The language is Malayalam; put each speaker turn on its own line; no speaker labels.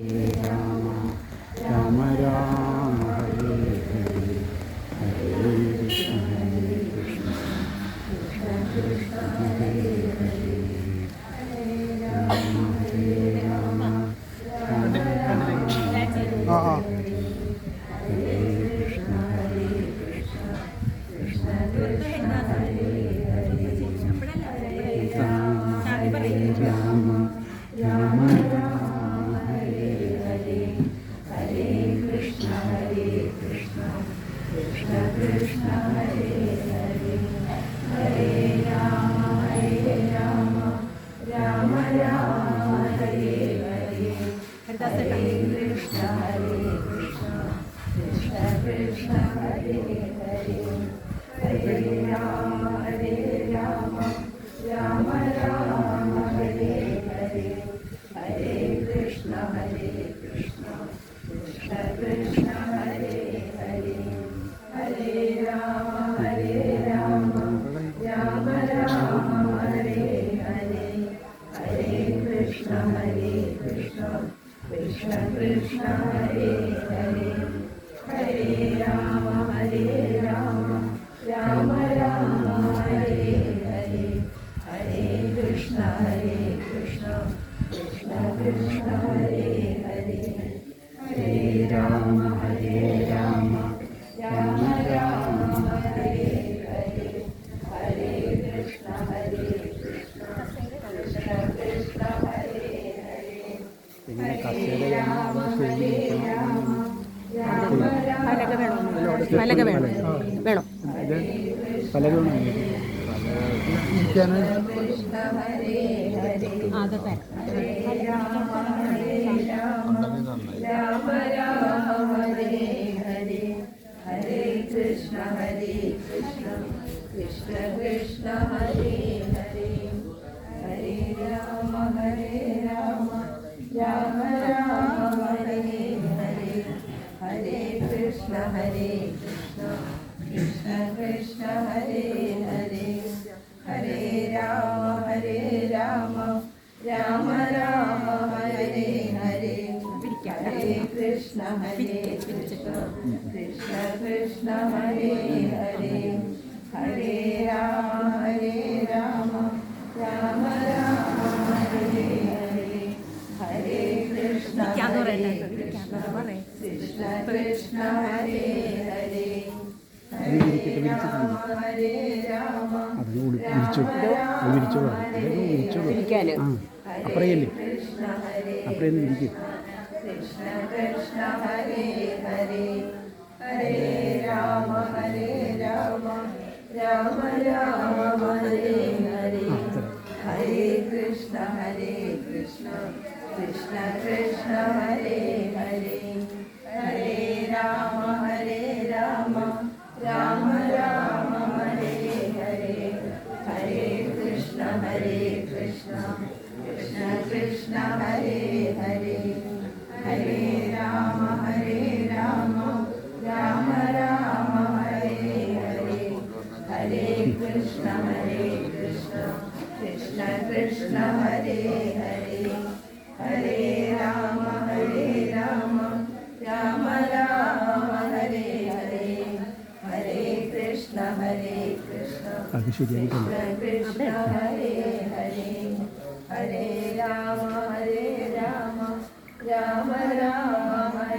രാമ രാമ രാമ ഹരേ ഹരേ ഹരേ കൃഷ്ണ കൃഷ്ണ ഹരേ ഹരേ രാമ ഹരേ രാമ രാമ രാമ ഹരേ കൃഷ്ണ ഹരേ കൃഷ്ണ കൃഷ്ണ കൃഷ്ണ ഹരേ ഹരേ രാമ ഹരേ രാമ രാമ രാമ ഹരേ ഹരേ ഹരേ കൃഷ്ണ കൃഷ്ണ കൃഷ്ണ ഹരേ ഹരേ ഹരേ രാമ രാമ രാമ രാമ ഹരേ ഹരേ ഹരേ കൃഷ്ണ കൃഷ്ണ കൃഷ്ണ കൃഷ്ണ ഹരേ ഹരേ ഹരേ രാമ രാമ രാമ രാമ ഹരേ ഹരേ ഹരേ കൃഷ്ണ കൃഷ്ണ കൃഷ്ണ കൃഷ്ണ ഹരേ ഹരേ ഹരേ രാമ രാമ രാമ രാമ ഹരേ ഹരേ ഹരേ കൃഷ്ണ കൃഷ്ണ കൃഷ്ണ കൃഷ്ണ ഹരേ ഹരേ ഹരേ രാമ രാമ രാമ രാമ ഹരേ ഹരേ ഹരേ കൃഷ്ണ കൃഷ്ണ കൃഷ്ണ കൃഷ്ണ ഹരേ ഹരേ ഹരേ രാമ രാമ രാമ രാമ ഹരേ ഹരേ ഹരേ കൃഷ്ണ കൃഷ്ണ കൃഷ്ണ കൃഷ്ണ ഹരേ ഹരേ ഹരേ രാമ രാമ
പലക വേണം വേണം
പലക
കൃഷ്ണ ഹരേ ഹരേ
അതൊക്കെ
രാമ രാമ രാമ ഹരേ ഹരേ ഹരേ കൃഷ്ണ കൃഷ്ണ കൃഷ്ണ കൃഷ്ണ ഹരേ ഹരേ ഹരേ രാമ രാമ രാമ രാമ ഹരേ ഹരേ ഹരേ കൃഷ്ണ കൃഷ്ണ കൃഷ്ണ കൃഷ്ണ ഹരേ ഹരേ ഹരേ രാമ രാമ രാമ രാമ ഹരേ ഹരേ ഹരേ കൃഷ്ണ കൃഷ്ണ കൃഷ്ണ കൃഷ്ണ ഹരേ ഹരേ ഹരേ രാമ രാമ രാമ രാമ ഹരേ ഹരേ ഹരേ കൃഷ്ണ കൃഷ്ണ കൃഷ്ണ ഹരേ ഹരേ ഹരേ രാമ രാമ
അപ്പറയല്ലേ അപ്പറയൊന്നും ഇരിക്കും
കൃഷ്ണ കൃഷ്ണ ഹരേ ഹരേ ഹരേ രാമ രാമ രാമ രാമ ഹരേ ഹരേ ഹരേ കൃഷ്ണ കൃഷ്ണ കൃഷ്ണ കൃഷ്ണ ഹരേ ഹരേ ഹരേ രാമ രാമ രാമ രാമ ഹരേ ഹരേ ഹരേ കൃഷ്ണ കൃഷ്ണ കൃഷ്ണ കൃഷ്ണ ഹരേ ഹരേ ഹരേ രാമ രാമ രാമ രാമ ഹരേ ഹരേ ഹരേ കൃഷ്ണ കൃഷ്ണ കൃഷ്ണ കൃഷ്ണ ഹരേ ഹരേ ഹരേ രാമ രാമ രാമ രാമ ഹരേ ഹരേ ഹരേ കൃഷ്ണ കൃഷ്ണ കൃഷ്ണ കൃഷ്ണ ഹരേ ഹരേ ഹരേ രാമ രാമ രാമ രാമ